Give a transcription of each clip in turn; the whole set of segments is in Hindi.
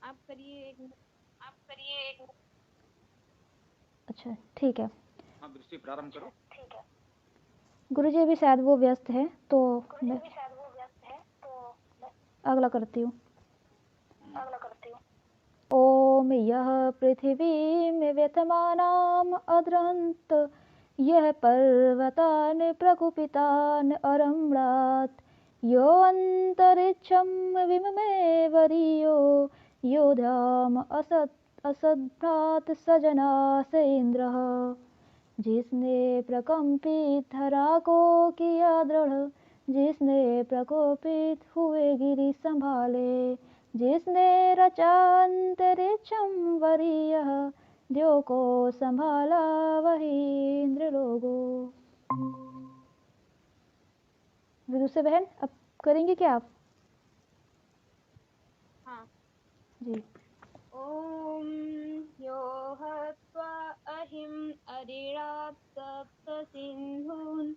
आप करिए एक। आप करिए एक। अच्छा ठीक है। हाँ दृष्टि प्रारंभ करो। ठीक है। गुरुजी अभी शायद वो व्यस्त है तो गुरुजी मैं भी शायद वो व्यस्त है तो मैं अगला करती हूँ। अगला करती हूँ। ओम यः पृथिवीं व्यथमानाम् अद्रन्त यः पर्वतान् प्रकुपितान् अरम्णात् यो अन्तरिक्षं विममे वरीयो योधाम असद्भ्रात सजनास इंद्रः जिसने प्रकंपित धरा को किया दृढ़ जिसने प्रकोपित हुए गिरि संभाले जिसने रचा अंतरिक्षं वरीयः द्यो को संभाला वही इंद्र लोगो। विदुषी बहन अब करेंगे क्या आप? हाँ। जी। ओम यो हत्वा अहिम अरिणात् सप्त सिन्धून्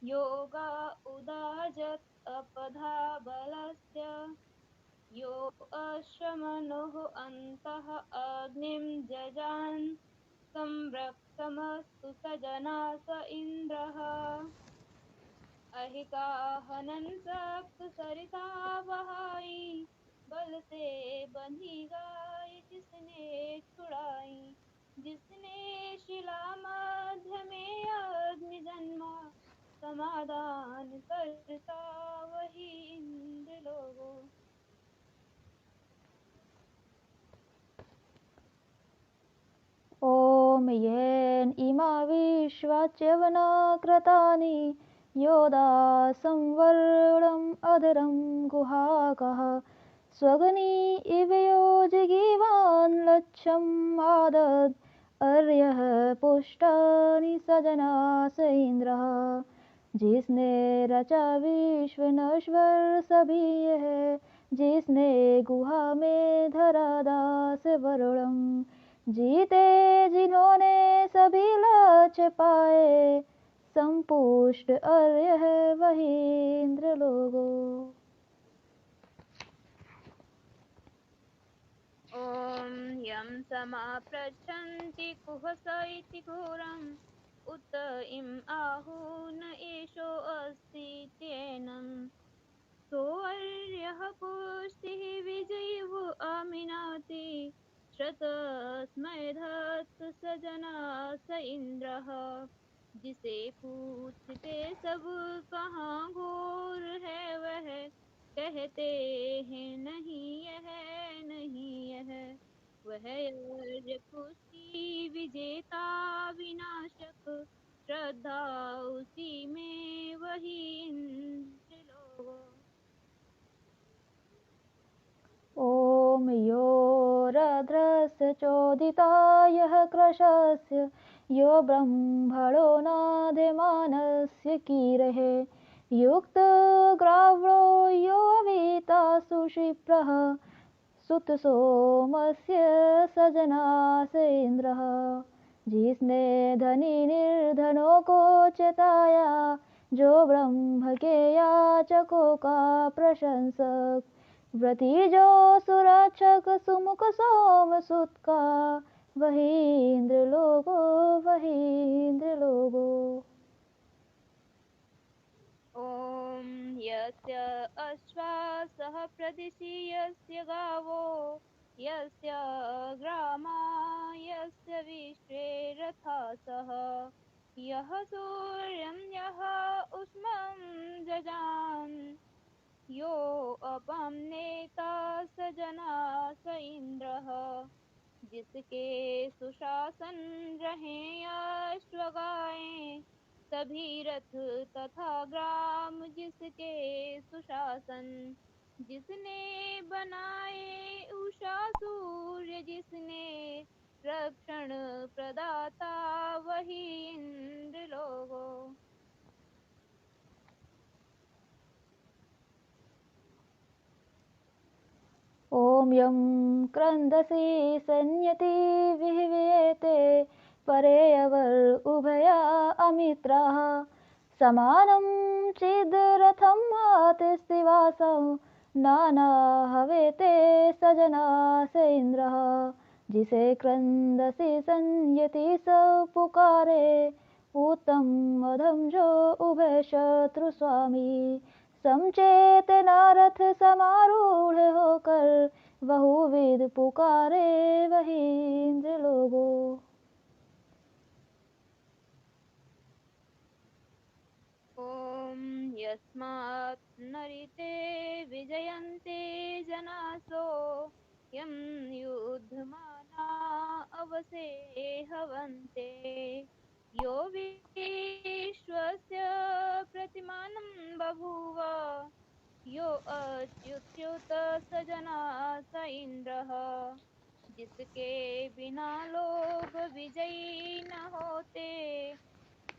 योगा उदाजत् अपधा बलस्य यो अश्वमनोः अन्तः अग्निं जजान संरक्षमस्तु सजना स इन्द्रः अहिकाहनन् सप्त सरिता बहाई बल से बंधी गाय जिसने छुड़ाई जिसने शिला मध्य में अग्नि जन्मा समाधान करता वही इंद्र लोगो। ओम येन इमा विश्वाच्यवना कृतानि योदा संवर्णम् अधरं गुहाकः स्वगनी इव योजगीवान् लक्ष्यम् आदद् अर्यः पुष्टानि सजनास इंद्रः जिसने रचा विश्व नश्वर सभी है जिसने गुहा में धरा दास वरुणम जीते जिन्होंने सभी लक्ष्य पाए संपुष्ट अर्य है वही इंद्र लोगो। ॐ यं समाप्रच्छन्ति कुहस इति घोरम् उत इम आहून एषो अस्ति चेनं सोऽर्यः पुष्टिः विजयिव अमिनाति श्रतस्मै धत्त सजना स इन्द्रः जिसे पूछते सब कहाँ घोर है वह कहते हैं नहीं यह नहीं यह वह यज्ञ पुष्टि विजेता विनाशक श्रद्धा उसी में वही इंद्र लोगो। ओम यो रध्रस्य चोदिता यः कृशस्य यो ब्रह्मणो नाद्यमानस्य कीर्हे युक्त ग्राव्रो यो अवीता सुशिप्रः सुत सोमस्य सजनास इंद्रः जिसने धनी निर्धनों को चेताया जो ब्रह्म के याचकों का प्रशंसक व्रती जो सुरक्षक सुमुख सोम सुत का वही इंद्र लोगो वही इंद्र लोगो। ॐ यस्य अश्वासः प्रदिशि यस्य गावो यस्य ग्रामा यस्य विश्वे रथासः यः सूर्यं यः उष्मं जजान यो अपं नेता स जना स इन्द्रः जिसके सुशासन रहे अश्वगाएं सभी रथ तथा ग्राम जिसके सुशासन जिसने बनाए उषा सूर्य जिसने रक्षण प्रदाता वही इंद्र लोगो। ओम यं क्रंदसि संयति विह्वयते परेयवर उभया अमित्राः समानं चिद्रथं हातिस्तिवासं नाना हवे ते सजना से इंद्र, जिसे क्रंदसी संयति सब पुकारे, उत्तम अधम जो उभय शत्रु स्वामी, समचेत नारथ समारूढ़ होकर, बहुविध पुकारे वही इंद्र लोगो। ॐ यस्मात् नरिते विजयन्ते जनासो, यं युद्धमाना अवसेहवन्ते, यो विश्वस्य प्रतिमानं बभूव, यो अच्युत स जना स इन्द्रः, जिसके बिना लोग विजयी न होते,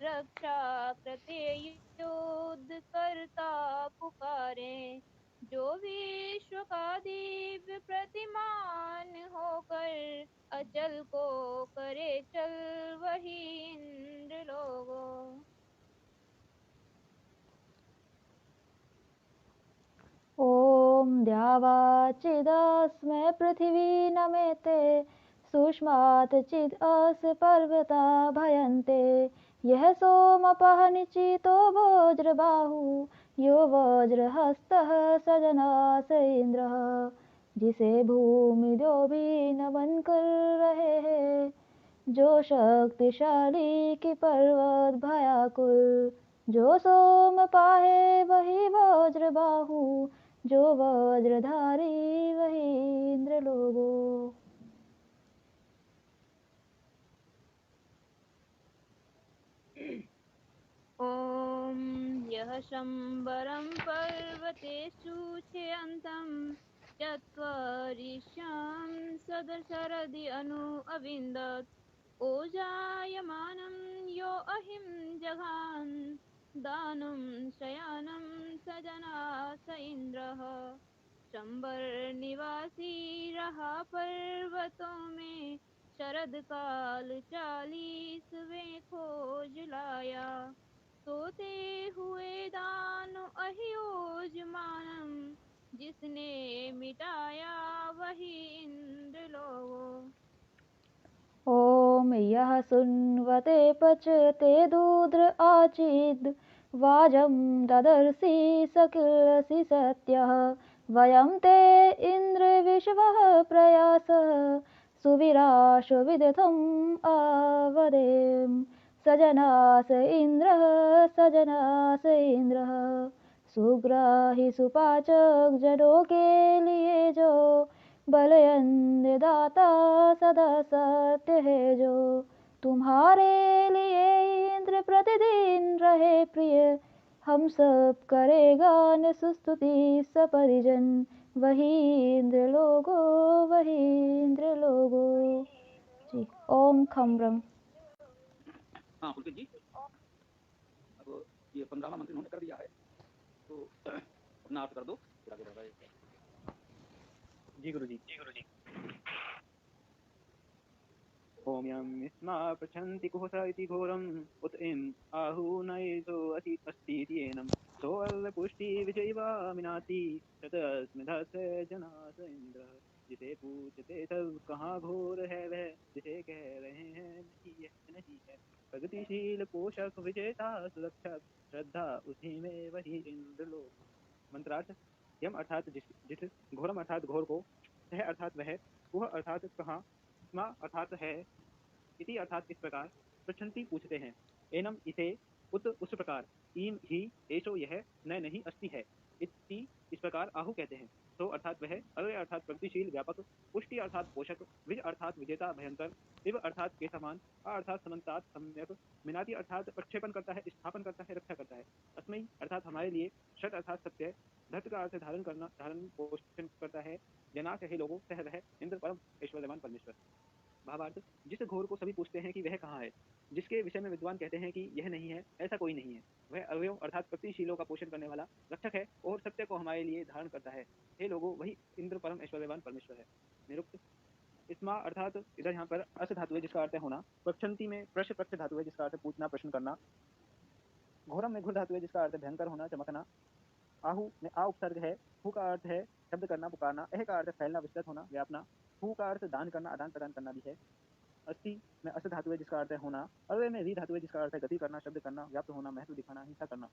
रक्षा करते युद्ध करता पुकारे, जो विश्व का दिव्य प्रतिमान होकर, अचल को करे चल वही इंद्र लोगो। ॐ द्यावाचिदस्मै पृथिवी नमेते, सूक्ष्मात् चिद् अस्य पर्वता भयन्ते, यः सोमपः निचितो वज्रबाहु, यो वज्रहस्तः स जनास इंद्रः, जिसे भूमि दो भी नमन कर रहे हैं, जो शक्तिशाली की पर्वत भयाकुल, जो सोम पाहे वही वज्रबाहु, जो वज्रधारी वही इंद्र लोगो। ॐ यः शम्बरं पर्वतेषु छेयन्तं, चत्वरिष्यं सदशरदि अनु अविन्दत्, ओजायमानं यो अहिं जघान, दानुं शयानं स जना स इन्द्रः, शम्बर निवासी रहा पर्वतों में, शरद काल 40वें खोज लाया, सोते हुए दानो अहियोजमानम, जिसने मिटाया वही इंद्र लोगो। ॐ यः सुन्वते पचते दूद्र आचिद्, वाजं ददर्सि सकिलसि सत्यः, वयं ते इन्द्र विश्वः प्रयासः, सुविराशो विदथम् आवदेम, सजनास इंद्रः सजनास इंद्रः, सुग्राही सुपाचक जनों के लिए जो, बलयंद दाता सदा सत्य है जो, तुम्हारे लिए इंद्र प्रतिदिन रहे प्रिय, हम सब करेगा न सुस्तुति सपरिजन, वही इंद्र लोगो वही इंद्र लोगो जी। ओम खम्रम। हाँ पुलकित जी, अब ये 15वां मंत्र उन्होंने कर दिया है, तो अपना अर्थ कर दो, फिर आगे बढ़ रहा है। जी गुरु जी। ओम यम स्मा पृच्छन्ति कुहसा इति घोरम, उत इम आहूनयेषु अस्तीत्येनं, सोऽल्ल पुष्टि विजयिवा मिनाति, ततस्मिधस्य जनास इंद्र, जिसे पूछते सब कहाँ घोर है वह, जिसे कह रहे हैं नहीं है, प्रगतिशील पोषक विजेता सुरक्षक, श्रद्धा उसी में वही इंद्र लोग। मंत्रार्थ। यम अर्थात जिस, घोरम अर्थात घोर को, सह अर्थात वह, कुह अर्थात कहाँ, स्मा अर्थात है, इति अर्थात इस प्रकार, पृच्छन्ति पूछते हैं, एनम इसे, उत उस प्रकार, ईम ही, एशो यह, न नहीं अस्ति है, इति इस प्रकार आहु कहते हैं, सो अर्थात वह, अव्यय अर्थात प्रगतिशील व्यापक, पुष्टि अर्थात पोषक, विज अर्थात विजेता भयंकर, इव अर्थात के समान, अर्थात समन्तात सम्यक, मिनाति अर्थात प्रक्षेपण करता है, स्थापन करता है, रक्षा करता है, अस्मै अर्थात हमारे लिए, षट अर्थात सत्य, धर्त का अर्थ धारण करना, धारण पोषण करता है, जना कहे लोगों, सह वह, इंद्र परम ऐश्वर्यवान परमेश्वर। भावार्थ। जिस घोर को सभी पूछते हैं कि वह कहाँ है, जिसके विषय में विद्वान कहते हैं कि यह नहीं है, ऐसा कोई नहीं है, वह अवयव अर्थात प्रगतिशीलों का पोषण करने वाला रक्षक है और सत्य को हमारे लिए धारण करता है, हे लोगों वही इंद्र परम ऐश्वर्यवान परमेश्वर है। निरुक्त। इस्मा अर्थात इधर यहाँ पर अस धातु है जिसका अर्थ है होना, प्रक्षंति में प्रश्न प्रश्न धातु है जिसका अर्थ है पूछना प्रश्न करना, घोरम में घुर धातु है जिसका अर्थ है भयंकर होना चमकना, आहु में आ उपसर्ग है, हु का अर्थ है शब्द करना, पुकारना, एह का अर्थ है फैलना, विस्तृत होना, व्यापना, हु का अर्थ दान करना, आदान प्रदान करना भी है। अस्ति में अस धातु है जिसका अर्थ है होना, अव्यय में वी धातु है जिसका अर्थ है गति करना, शब्द करना, व्याप्त होना, महत्व दिखाना, हिंसा करना।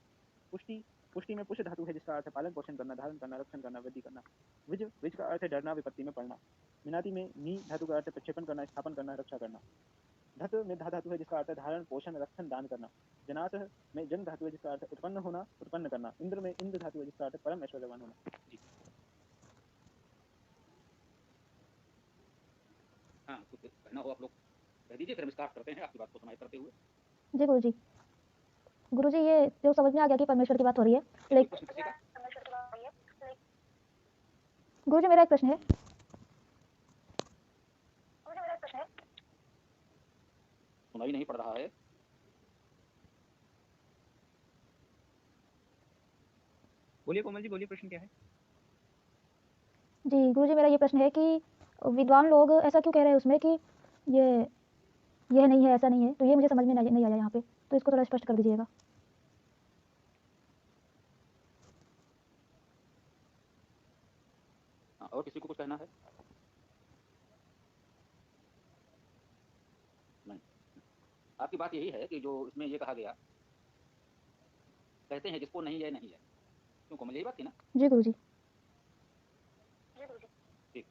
पुष्टि पुष्टि में पुष्ट धातु है जिसका अर्थ है पालन पोषण करना, धारण करना, रक्षण करना, वृद्धि करना। विज विज का अर्थ है डरना, विपत्ति में पड़ना। मिनाति में नी धातु का अर्थ है प्रक्षेपण करना, स्थापन करना, रक्षा करना। धत में धा धातु है जिसका अर्थ है धारण पोषण रक्षण दान करना। जनास में जन धातु है जिसका अर्थ है उत्पन्न होना, उत्पन्न करना। इंद्र में इंद्र धातु है जिसका अर्थ है परम ऐश्वर्यवान होना। जी हाँ, कुछ कहना हो आप लोग कह दीजिए, फिर हम स्टार्ट करते हैं आपकी बात को समाप्त करते हुए। जी गुरुजी ये जो समझ में आ गया कि परमेश्वर की बात हो रही है, लेकिन प्रश्न किसी का? परमेश्वर की बात हो रही है, गुरुजी मेरा एक प्रश्न है। मुझे मेरा एक प्रश्न है। सुनाई नहीं पड़ रहा है। बोलिए कोमल जी, बोलिए प्रश्न क्या है? जी गुरुजी मेरा ये प्रश्न है कि विद्वान लोग ऐसा क्यों कह रहे हैं उसमें कि यह नहीं है, ऐसा नहीं है, तो ये मुझे समझ में नहीं आया यहाँ पे, तो इसको थोड़ा स्पष्ट कर दीजिएगा। और किसी को कुछ कहना है? नहीं, आपकी बात यही है कि जो इसमें ये कहा गया, कहते हैं जिसको नहीं है नहीं है, क्यों कोमल, यही बात थी ना? जी गुरुजी। जी गुरुजी। ठीक।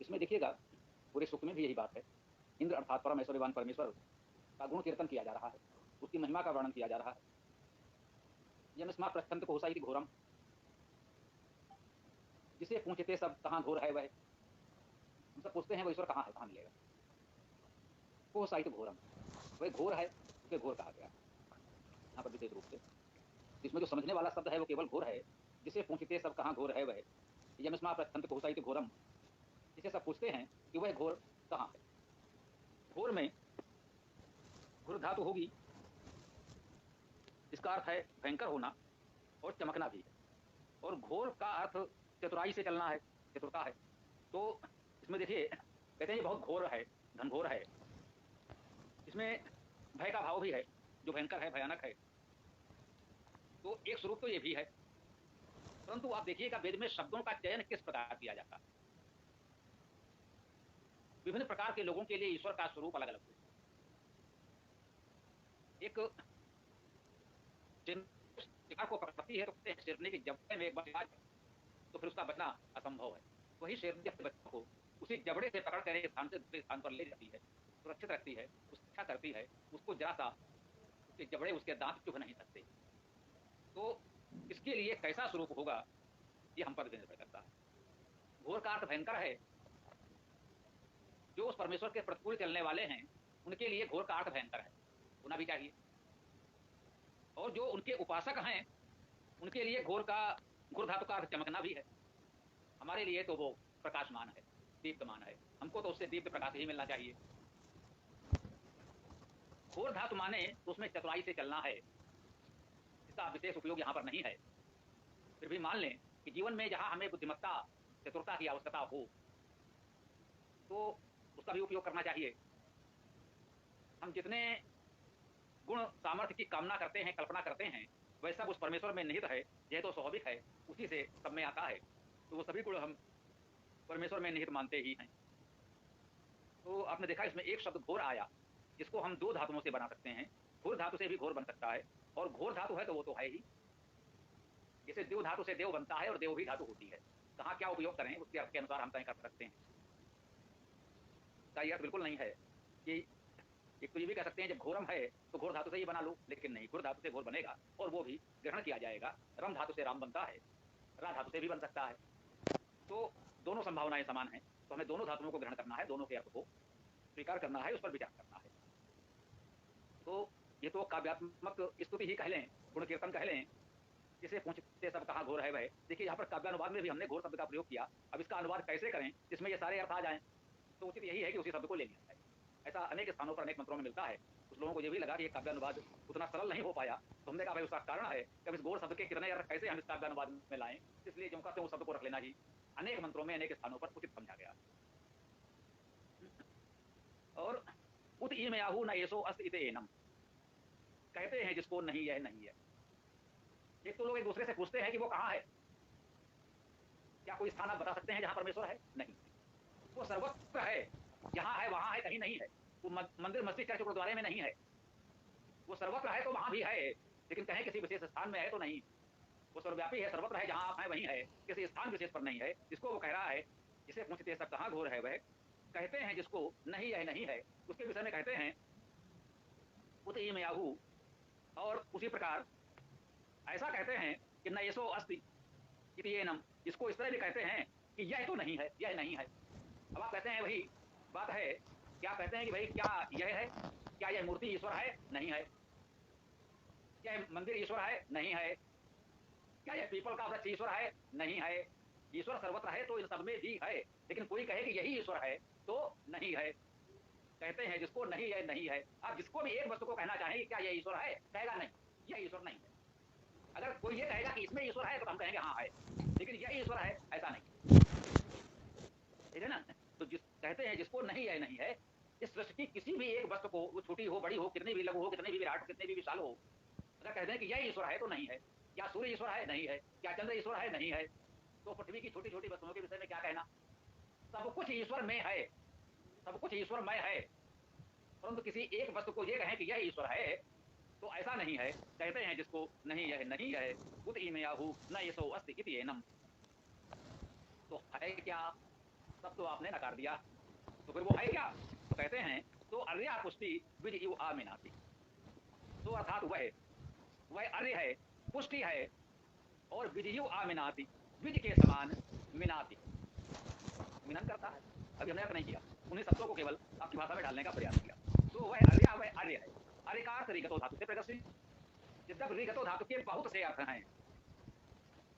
इसमें देखिएगा पूरे सुख में भी यही बात है। इंद्र अर्थात परम ऐश्वर्यवान परमेश्वर का गुण कीर्तन किया जा रहा है, उसकी महिमा का वर्णन किया जा रहा है। यमस्मा प्रस्थंत को होसाई घोरम, जिसे पूछते सब कहाँ घोर है वह, हम सब पूछते हैं वो ईश्वर कहाँ है, कहाँ मिलेगा। को साहित्य घोरम, वह घोर है, उसे घोर कहा गया यहाँ पर विशेष रूप से। इसमें जो समझने वाला शब्द है वो केवल घोर है, जिसे पूछते सब कहाँ घोर है वह। यमस्मा प्रस्थंत को होसाई घोरम, जिसे सब पूछते हैं कि वह घोर कहाँ है। घोर में घुर धातु होगी, इसका अर्थ है भयंकर होना और चमकना भी है। और घोर का अर्थ चतुराई से चलना है, चतुरता है। तो इसमें देखिए कहते हैं ये बहुत घोर है, घनघोर है। इसमें भय का भाव भी है, जो भयंकर है, भयानक है। तो एक स्वरूप तो ये भी है, परंतु आप देखिएगा वेद में शब्दों का चयन किस प्रकार किया जाता है। विभिन्न प्रकार के लोगों के लिए ईश्वर का स्वरूप अलग अलग है। एक शिकार को पकड़ती है तो कहते हैं शेरनी की जबड़े में एक बार आ जाए तो फिर उसका बचना असंभव है। वही शेरनी अपने बच्चों को उसी जबड़े से पकड़ कर एक स्थान से दूसरे स्थान पर ले जाती है, सुरक्षित रखती है, उसकी करती है, उसको जरा सा उसके जबड़े, उसके दांत चुभ नहीं सकते। तो इसके लिए कैसा स्वरूप होगा ये हम पर निर्भर करता है। घोर का अर्थ भयंकर है। जो उस परमेश्वर के प्रतिकूल चलने वाले हैं उनके लिए घोर का अर्थ भयंकर है, होना भी चाहिए। और जो उनके उपासक हैं उनके लिए घोर धातु का अर्थ चमकना भी है। हमारे लिए तो वो प्रकाशमान है, दीप्तमान है, हमको तो उससे दीप्त प्रकाश ही मिलना चाहिए। घोर धातु माने तो उसमें चतुराई से चलना है, इसका विशेष उपयोग यहाँ पर नहीं है। फिर भी मान लें कि जीवन में जहाँ हमें बुद्धिमत्ता, चतुरता की आवश्यकता हो तो उसका भी उपयोग करना चाहिए। हम जितने गुण सामर्थ्य की कामना करते हैं, कल्पना करते हैं, वह सब उस परमेश्वर में निहित है। यह तो स्वाभाविक है, उसी से सब में आता है। तो वो सभी गुण हम परमेश्वर में निहित मानते ही हैं। तो आपने देखा इसमें एक शब्द घोर आया, जिसको हम दो धातुओं से बना सकते हैं। घोर धातु से भी घोर बन सकता है, और घोर धातु है तो वो तो है ही। जैसे देव धातु से देव बनता है और देव ही धातु होती है। कहाँ क्या उपयोग करें उसके अर्थ के अनुसार हम तय कर सकते हैं। का यह अर्थ बिल्कुल नहीं है कि एक तो ये भी कह सकते हैं जब घोरम है तो घोर धातु से ही बना लो, लेकिन नहीं, घोर धातु से घोर बनेगा और वो भी ग्रहण किया जाएगा। रम धातु से राम बनता है, रा धातु से भी बन सकता है। तो दोनों संभावनाएं समान हैं, तो हमें दोनों धातुओं को ग्रहण करना है, दोनों के अर्थ को स्वीकार करना है, उस पर विचार करना है। तो ये तो काव्यात्मक स्तुति ही कह लें, गुण कीर्तन कह लें, जिसे पूछते सब कहाँ घोर है वह। देखिए यहाँ पर काव्यानुवाद में भी हमने घोर शब्द का प्रयोग किया। अब इसका अनुवाद कैसे करें जिसमें ये सारे अर्थ आ जाएं, तो उचित यही है कि उसी शब्द को ले लिया जाए। ऐसा अनेक स्थानों पर अनेक मंत्रों में मिलता है। कुछ लोगों को ये भी लगा कि ये काव्यानुवाद उतना सरल नहीं हो पाया, तो हमने कहा भाई उसका कारण है कि अब इस घोर शब्द के कितने अर्थ कैसे हम इस काव्यानुवाद में लाएं, इसलिए जो कहते हैं उस शब्द को रख लेना ही अनेक मंत्रों में अनेक स्थानों पर उचित समझा गया। और उत ई में आहू न एसो अस्त इत एनम, कहते हैं जिसको नहीं यह नहीं है। एक तो लोग एक दूसरे से पूछते हैं कि वो कहाँ है, क्या कोई स्थान आप बता सकते हैं जहाँ परमेश्वर है? नहीं, वो सर्वत्र है, यहाँ है वहाँ है, कहीं नहीं है। वो मंदिर मस्जिद चर्च गुरुद्वारे में नहीं है, वो सर्वत्र है तो वहाँ भी है, लेकिन कहीं किसी विशेष स्थान में है तो नहीं। वो सर्वव्यापी है, सर्वत्र है, जहाँ आप हैं वहीं है, किसी स्थान विशेष पर नहीं है। जिसको वो कह रहा है, जिसे पूछते सब कहाँ घोर है, वह कहते हैं जिसको नहीं यह नहीं है, उसके विषय में कहते हैं उत ईमयाहु। और उसी प्रकार ऐसा कहते हैं कि न येसो अस्ति इति येनम, इसको इस तरह भी कहते हैं कि यह तो नहीं है, यह नहीं है। अब आप कहते हैं वही बात है, क्या कहते हैं कि भाई क्या यह है, क्या यह मूर्ति ईश्वर है? नहीं है। क्या यह मंदिर ईश्वर है? नहीं है। क्या यह पीपल का वृक्ष ईश्वर है? नहीं है। ईश्वर सर्वत्र है तो इन सब में भी है, लेकिन कोई कहे कि यही ईश्वर है तो नहीं है। कहते हैं जिसको नहीं है नहीं है। आप जिसको भी एक वस्तु को कहना चाहें कि क्या यह ईश्वर है, कहेगा नहीं, यह ईश्वर नहीं है। अगर कोई ये कहेगा कि इसमें ईश्वर है तो हम कहेंगे हाँ है, लेकिन यह ईश्वर है ऐसा नहीं, ठीक है ना। तो जिस कहते हैं जिसको नहीं है नहीं है, इस सृष्टि की किसी भी एक वस्तु को, वो छोटी हो बड़ी हो, कितनी भी लघु हो, कितनी भी विराट हो, कितनी भी विशाल हो, अगर कहते हैं कि यह ईश्वर है तो नहीं है। क्या सूर्य ईश्वर है? नहीं है। क्या चंद्र ईश्वर है? नहीं है। तो पृथ्वी की छोटी छोटी वस्तुओं के विषय में क्या कहना? सब कुछ ईश्वर में है, सब कुछ ईश्वरमय है, परंतु किसी एक वस्तु को ये कहें कि यह ईश्वर है तो ऐसा नहीं है। कहते हैं जिसको नहीं यह नहीं है, उत ईमयाहु न येसो अस्ति इति एनम। तो है क्या? सब तो आपने नकार दिया, तो फिर वो है क्या? तो कहते हैं तो अर्या पुष्टि विज इव आमिनाति। तो अर्थात वह अर्य है, पुष्टि है, और विजयु आमिनाति, विज के समान मिनाति, मिनन करता है। अभी हमने अर्थ नहीं किया, उन्हीं शब्दों को केवल आपकी भाषा में डालने का प्रयास किया। तो वह अर्य है। अर्य का अर्थ रिगतो धातु से प्रदर्शित। जब रिगतो धातु के बहुत से अर्थ हैं,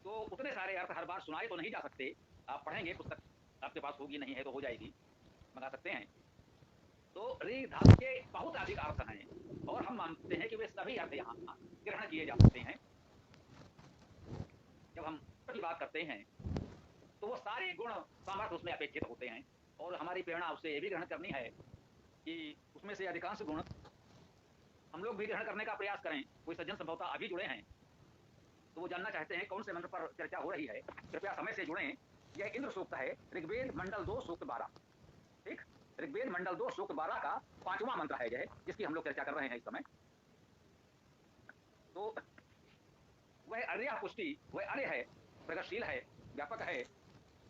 तो उतने सारे अर्थ हर बार सुनाए तो नहीं जा सकते। आप पढ़ेंगे, पुस्तक आपके पास होगी, नहीं है तो हो जाएगी, मंगा सकते हैं। तो ऋ धातु के बहुत अधिक अर्थ हैं, और हम मानते हैं कि वे सभी अर्थ यहाँ ग्रहण किए जा सकते हैं। जब हम की बात करते हैं तो वो सारे गुण सामर्थ्य उसमें अपेक्षित होते हैं, और हमारी प्रेरणा उससे ये भी ग्रहण करनी है कि उसमें से अधिकांश गुण हम लोग भी ग्रहण करने का प्रयास करें। कोई सज्जन संभवतः अभी जुड़े हैं, तो वो जानना चाहते हैं कौन से मंत्र पर चर्चा हो रही है। कृपया समय से जुड़ें। यह इंद्र सूक्त है, ऋग्वेद मंडल 2 सूक्त 12। ठीक, ऋग्वेद मंडल 2 सूक्त 12 का 5वां मंत्र है यह, जिसकी हम लोग चर्चा कर रहे हैं इस समय। तो वह अर्य पुष्टि, वह अर्य है, प्रगतिशील है, व्यापक है,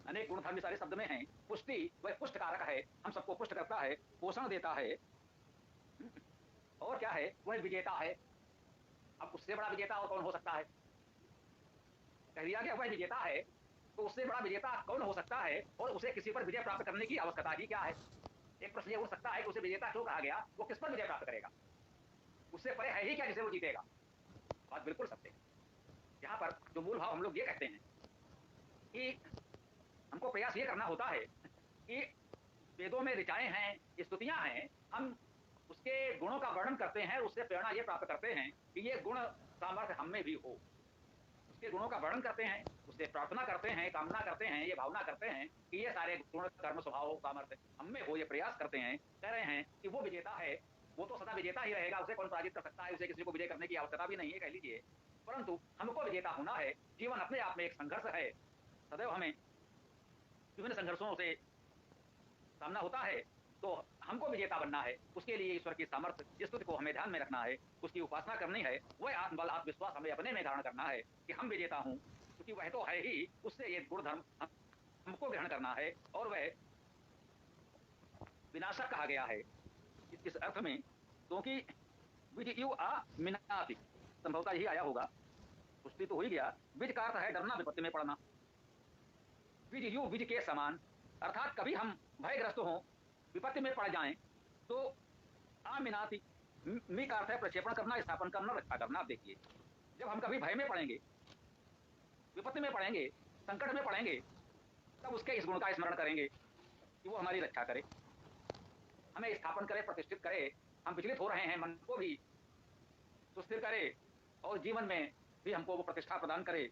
अनेक गुण धर्म सारे शब्द में हैं। पुष्टि, वह पुष्ट कारक है, हम सबको पुष्ट करता है, पोषण देता है। और क्या है? वह विजेता है। अब उससे बड़ा विजेता और कौन हो सकता है? कह दिया गया वह विजेता है, तो उससे बड़ा विजेता कौन हो सकता है? और उसे किसी पर विजय प्राप्त करने की आवश्यकता ही क्या है? एक प्रश्न ये उठ सकता है कि उसे विजेता क्यों कहा गया? वो किस पर विजय प्राप्त करेगा? उससे परे है ही क्या जिसे वो जीतेगा? बात बिल्कुल सत्य है। यहाँ पर जो मूल भाव हम लोग ये कहते हैं कि हमको प्रयास ये करना होता है कि वेदों में ऋचाएं हैं, स्तुतियां हैं, हम उसके गुणों का वर्णन करते हैं, उससे प्रेरणा ये प्राप्त करते हैं कि ये गुण सामर्थ्य हम में भी हो। उसके गुणों का वर्णन करते हैं, उससे प्रार्थना करते हैं, कामना करते हैं, ये भावना करते हैं कि ये सारे गुण कर्म स्वभाव सामर्थ्य हम में हो, ये प्रयास करते हैं। कह रहे हैं कि वो विजेता है, वो तो सदा विजेता ही रहेगा, उसे कौन पराजित कर सकता है? उसे किसी को विजय करने की आवश्यकता भी नहीं है, कह लीजिए। परंतु हमको विजेता होना है। जीवन अपने आप में एक संघर्ष है, सदैव हमें विभिन्न संघर्षों से सामना होता है। तो हमको विजेता बनना है, उसके लिए ईश्वर की सामर्थ्य स्तुति को हमें ध्यान में रखना है, उसकी उपासना करनी है। वह आत्मबल आत्मविश्वास हमें अपने में धारण करना है कि हम विजेता हूँ, क्योंकि वह तो है ही। उससे ये गुण धर्म हमको ग्रहण करना है, और वह विनाशक कहा गया है इस अर्थ में, क्योंकि विजयु मिनाति, संभवतः यही आया होगा। पुष्टि तो हो ही गया। विज का अर्थ है डरना, विपत्ति में पड़ना। विजयु, विज के समान, अर्थात कभी हम भयग्रस्त हों, विपत्ति में पड़ जाएं, तो आमिनाति, मी का अर्थ है प्रक्षेपण करना, स्थापन करना, रक्षा करना। आप देखिए, जब हम कभी भय में पड़ेंगे, विपत्ति में पड़ेंगे, संकट में पड़ेंगे, तब उसके इस गुण का स्मरण करेंगे कि वो हमारी रक्षा करे, हमें स्थापन करे, प्रतिष्ठित करे। हम विचलित हो रहे हैं, मन को भी सुस्थिर करे, और जीवन में भी हमको वो प्रतिष्ठा प्रदान करे।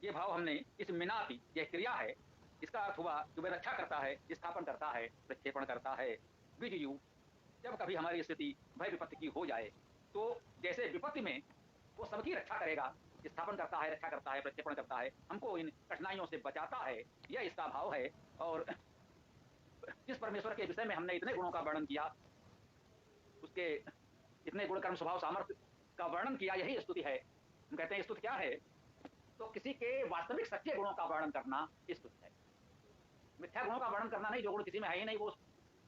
ये भाव हमने इस मिनाति, यह क्रिया है, इसका अर्थ हुआ कि वह रक्षा करता है, स्थापन करता है, प्रक्षेपण करता है। विजयु, जब कभी हमारी स्थिति भय विपत्ति की हो जाए तो जैसे विपत्ति में वो सबकी रक्षा करेगा, स्थापन करता है, रक्षा करता है, प्रक्षेपण करता है, हमको इन कठिनाइयों से बचाता है, यह इसका भाव है। और जिस परमेश्वर के विषय में हमने इतने गुणों का वर्णन किया, उसके इतने गुण कर्म स्वभाव सामर्थ्य का वर्णन किया, यही स्तुति है। हम कहते हैं स्तुति क्या है, तो किसी के वास्तविक सच्चे गुणों का वर्णन करना स्तुति है। मिथ्या गुणों का वर्णन करना नहीं, जो गुण किसी में है ही नहीं, वो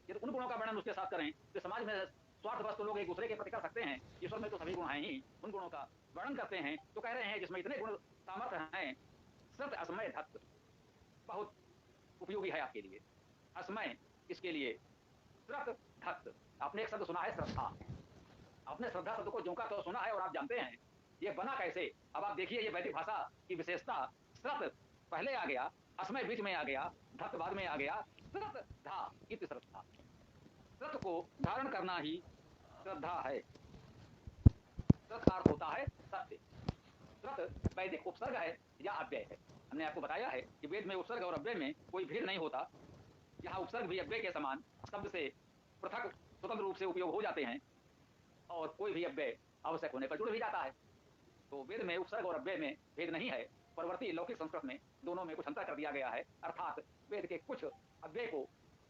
यदि उन गुणों का वर्णन उसके साथ करें तो समाज में स्वार्थवश तो लोग एक दूसरे के प्रति कर सकते हैं, ईश्वर में तो सभी गुण हैं ही, उन गुणों का वर्णन करते हैं तो कह रहे हैं जिसमें इतने गुण सामर्थ्य हैं, सत असमय धत्त बहुत उपयोगी है आपके लिए। असमय इसके लिए, श्रत धत्त, आपने एक शब्द सुना है श्रद्धा, आपने श्रद्धा शब्द को जोंका तो सुना है और आप जानते हैं ये बना कैसे। अब आप देखिए ये वैदिक भाषा की विशेषता, श्रत पहले आ गया, असमय बीच में आ गया, धत्त बाद में आ गया, श्रत धा इति श्रद्धा। श्रत को धारण करना ही श्रद्धा है। श्रत का अर्थ होता है सत्य। श्रत वैदिक उपसर्ग है या अव्यय है। हमने आपको बताया है कि वेद में उपसर्ग और अव्यय में कोई भेद नहीं होता। यहाँ उपसर्ग भी अव्यय के समान शब्द से पृथक स्वतंत्र रूप से उपयोग हो जाते हैं और कोई भी अव्यय आवश्यक होने पर जुड़ भी जाता है। तो वेद में उपसर्ग और अव्यय में भेद नहीं है। परवर्ती लौकिक संस्कृत में दोनों में कुछ अंतर कर दिया गया है, अर्थात वेद के कुछ अव्यय को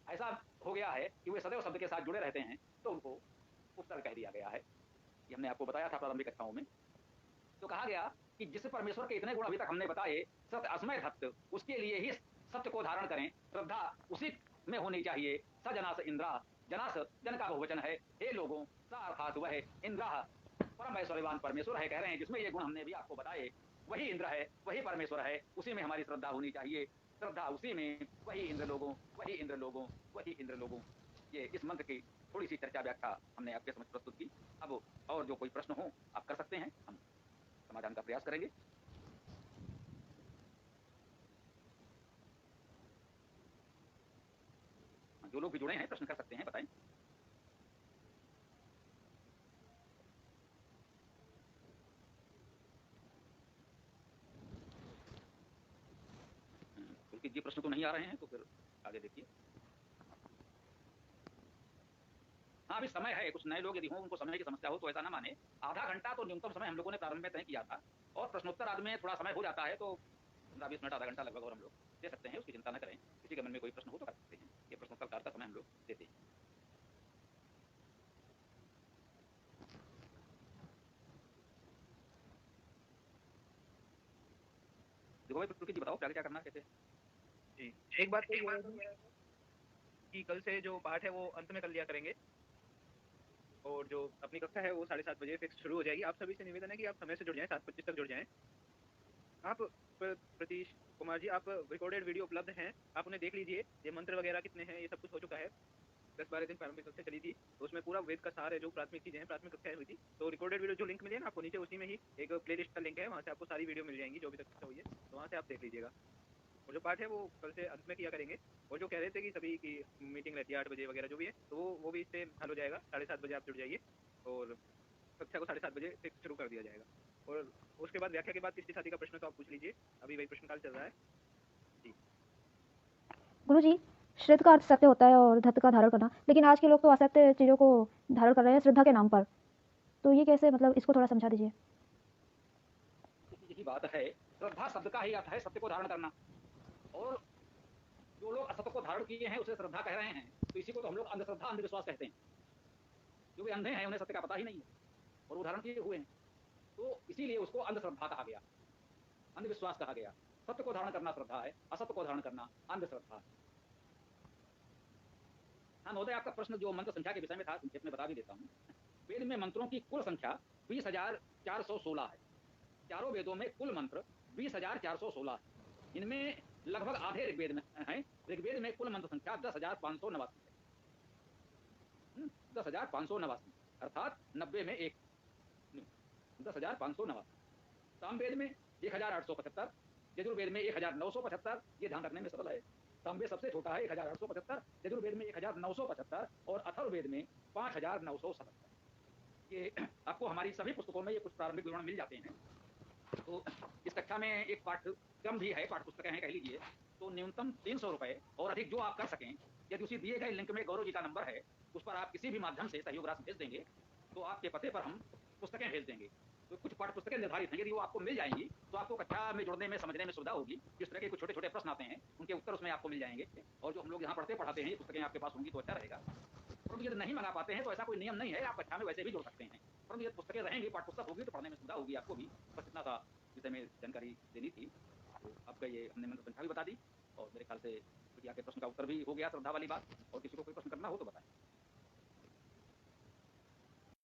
ऐसा हो गया है कि वे सदैव शब्द के साथ जुड़े रहते हैं, तो उनको उपसर्ग कह दिया गया है। ये हमने आपको बताया था प्रारंभिक कक्षाओं में। तो कहा गया कि जिस परमेश्वर के इतने गुण अभी तक हमने बताए, सत्य असमय धत्त, उसके लिए ही सत्य को धारण करें, श्रद्धा उसी में होनी चाहिए। स जनास इंद्रा, जनास जन का बहुवचन है, हे लोगों, सा अर्थात वह इंद्रा परम ऐश्वर्यवान परमेश्वर है। कह रहे हैं जिसमें ये गुण हमने भी आपको बताए, वही इंद्र है, वही परमेश्वर है, उसी में हमारी श्रद्धा होनी चाहिए। श्रद्धा उसी में, वही इंद्र लोगों, वही इंद्र लोगों, वही इंद्र लोगों। ये इस मंत्र की थोड़ी सी चर्चा व्याख्या हमने आपके समझ प्रस्तुत की। अब और जो कोई प्रश्न हो आप कर सकते हैं, हम समाधान का प्रयास करेंगे। जो लोग भी जुड़े हैं प्रश्न कर सकते हैं, बताएं। क्योंकि ये प्रश्न तो नहीं आ रहे हैं तो फिर आगे देखिए। हाँ अभी समय है, कुछ नए लोग यदि हों उनको समय की समस्या हो तो ऐसा ना माने। आधा घंटा तो न्यूनतम समय हम लोगों ने प्रारंभ में तय किया था, और प्रश्नोत्तर आदि में थोड़ा समय हो जाता है तो 15-20 मिनट आधा घंटा लगभग और हम लोग दे सकते हैं, उसकी चिंता न करें। किसी के मन में कोई प्रश्न हो तो कर सकते हैं, ये प्रश्नोत्तर काल का समय हम लोग देते हैं। देखो भाई पुलकित जी बताओ आगे क्या करना है, कैसे? जी, एक बात तो ये है कि कल से जो पाठ है वो अंत में कर लिया करेंगे, और जो अपनी कक्षा है वो 7:30 बजे फिक्स शुरू हो जाएगी। आप सभी से निवेदन है कि आप समय से जुड़ जाएं, 7:25 तक जुड़ जाएं। आप प्रतीश कुमार जी, आप रिकॉर्डेड वीडियो उपलब्ध हैं, आप उन्हें देख लीजिए। ये मंत्र वगैरह कितने हैं ये सब कुछ हो चुका है। 10-12 दिन प्रारंभिक कक्षा चली थी तो उसमें पूरा वेद का सार है, जो प्राथमिक चीजें हैं, प्राथमिक कक्षाएं हुई थी। तो रिकॉर्डेड वीडियो जो लिंक मिले ना आपको नीचे, उसी में ही एक प्लेलिस्ट का लिंक है, वहाँ से आपको सारी वीडियो मिल जाएंगी जो भी तक कक्षा हुई है, तो वहाँ से आप देख लीजिएगा। और जो पाठ है वो कल से अंत में किया करेंगे। और जो कह रहे थे कि सभी की मीटिंग रहती है 8 बजे वगैरह जो भी है, तो वो भी इससे हल हो जाएगा। 7:30 बजे आप जुड़ जाइए और कक्षा को 7:30 बजे फिक्स शुरू कर दिया जाएगा। और उसके बाद व्याख्या के बाद किसी साथी का प्रश्न तो आप पूछ लीजिए, अभी वही प्रश्नकाल चल रहा है जी। गुरुजी, श्रद्धा का अर्थ सत्य होता है और धत्त का धारण करना, लेकिन आज के लोग तो असत्य चीज़ों को धारण कर रहे हैं श्रद्धा के नाम पर, तो ये कैसे, मतलब इसको थोड़ा समझा दीजिए। यही बात है, श्रद्धा शब्द का ही अर्थ है सत्य को धारण करना, और जो लोग असत्य को धारण किए हैं उसे श्रद्धा कह रहे हैं, तो इसी को तो हम लोग अंधश्रद्धा अंधविश्वास कहते हैं। जो भी अंधे हैं उन्हें सत्य का पता ही नहीं है और वो धारण किए हुए हैं, तो इसीलिए उसको अंधश्रद्धा कहा गया, अंधविश्वास कहा गया। सत्य को धारण करना श्रद्धा है, असत्य को धारण करना अंधश्रद्धा है। हाँ महोदय, आपका प्रश्न जो मंत्र संख्या के विषय में था संक्षेप में बता भी देता हूँ। वेद में मंत्रों की कुल संख्या 20,416 है। चारों वेदों में कुल मंत्र 20,416 है। इनमें लगभग आधे ऋग्वेद में है। ऋग्वेद में कुल मंत्र संख्या 10,589 है। 10,589 अर्थात 90 में 1, 10,589। सामवेद में 1,875, यजुर्वेद में 1,975। ये ध्यान रखने में सरल है, सामवेद सबसे छोटा है 1,875, यजुर्वेद में 1,975 और अथर्ववेद में 5,977। ये आपको हमारी सभी पुस्तकों में ये कुछ प्रारंभिक विवरण मिल जाते हैं। तो इस कक्षा में एक पाठ्यक्रम भी है, पाठ्य पुस्तकें हैं कह लीजिए, तो न्यूनतम 300 रुपए और अधिक जो आप कर सकें, यदि उसी दिए गए लिंक में गौरव जी का नंबर है उस पर आप किसी भी माध्यम से सहयोग राशि भेज देंगे तो आपके पते पर हम पुस्तकें भेज देंगे। तो कुछ पाठ्य पुस्तकें निर्धारित हैं, यदि वो आपको मिल जाएंगी तो आपको कक्षा में जुड़ने में समझने में सुविधा होगी। जिस तरह के कुछ छोटे छोटे प्रश्न आते हैं उनके उत्तर उसमें आपको मिल जाएंगे, और जो हम लोग यहाँ पढ़ते पढ़ाते हैं ये पुस्तकें आपके पास होंगी तो अच्छा रहेगा। परंतु यदि नहीं मंगा पाते हैं तो ऐसा कोई नियम नहीं है, आप कक्षा में वैसे भी जुड़ सकते हैं। परंतु यदि पुस्तकें रहेंगी, पाठ्य पुस्तक होगी तो पढ़ने में सुविधा होगी आपको भी। बस इतना सा विषय में जानकारी देनी थी। तो आपका ये हमने मंत्र संख्या भी बता दी, और मेरे ख्याल से बिटिया के प्रश्न का उत्तर भी हो गया, श्रद्धा वाली बात। और किसी को कोई प्रश्न करना हो तो बताएं।